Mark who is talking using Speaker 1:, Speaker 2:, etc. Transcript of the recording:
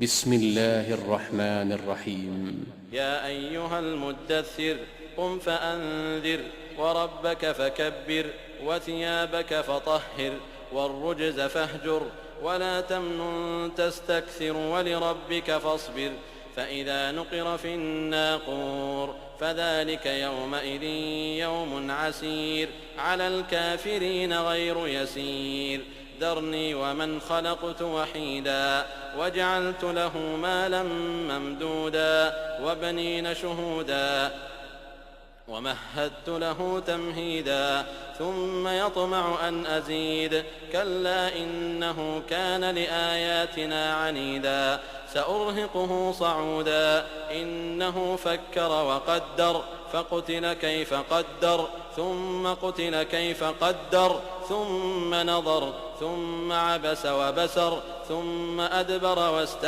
Speaker 1: بسم الله الرحمن الرحيم.
Speaker 2: يا أيها المدثر قم فأنذر وربك فكبر وثيابك فطهر والرجز فاهجر ولا تمنن تستكثر ولربك فاصبر فإذا نقر في الناقور فذلك يومئذ يوم عسير على الكافرين غير يسير ذرني ومن خلقت وحيدا وجعلت له مالا ممدودا وبنين شهودا ومهدت له تمهيدا ثم يطمع أن أزيد كلا إنه كان لآياتنا عنيدا سأرهقه صعودا إنه فكر وقدر فقتل كيف قدر ثم قتل كيف قدر ثم نظر ثم عبس وبسر ثم أدبر واستكبر